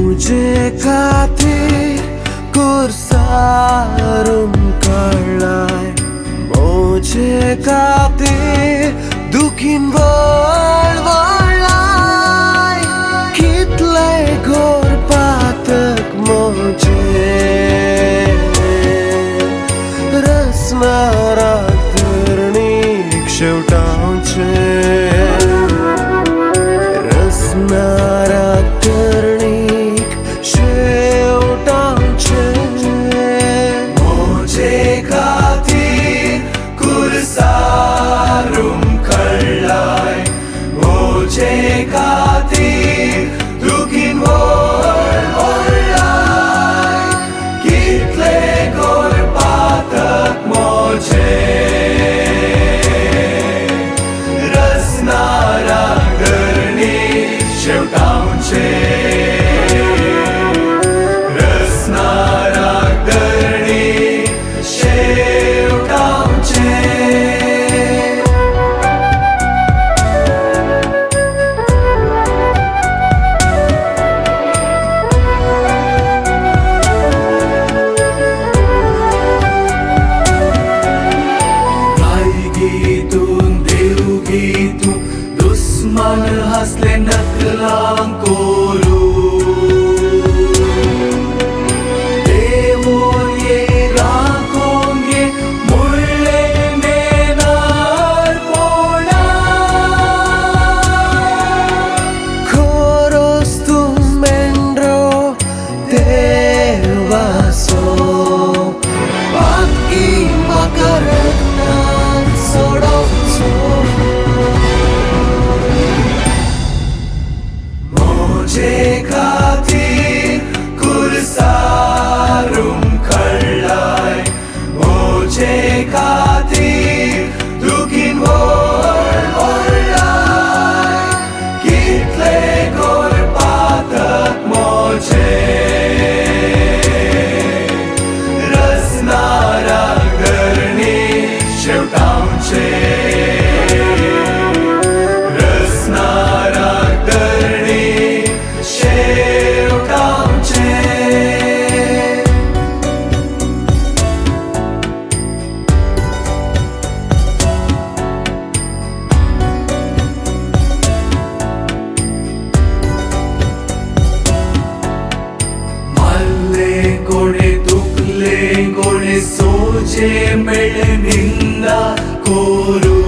तुझे खातीर कुर्सारून काडलाय मोजे खातीर दुखीन वळवळलाय कितले घोर पातक मोजे रसनाराक धरणीक शेवटावचे रसनाराक धरणीक शेवटावचे मोजे खातीर कुर्सारून काडलाय मोजे खातीर दुखीन वळवळलाय कितले घोर पातक मोजे रसनाराक धरणीक शेवटावचे रसनाराक धरणीक शेवटावचे गीतून देवगीतून दुस्मान हसले नकलां कोरू देवून ये राखोन ये मुळ्ळे नेनार पोणा खोरोस तूं मेंढरो देवासो बाकी म्हाका रगतान सोडोवचो मोजे खातीर कुर्सारून काडलाय मोजे खातीर दुखीन वळवळलाय कितले घोर पातक मोजे रसनाराक धरणीक शेवटावचे रसनाराक धरणीक शेवटावचे मारले कोणे दुखले कोणे सोजे मेळे निंदा कोरू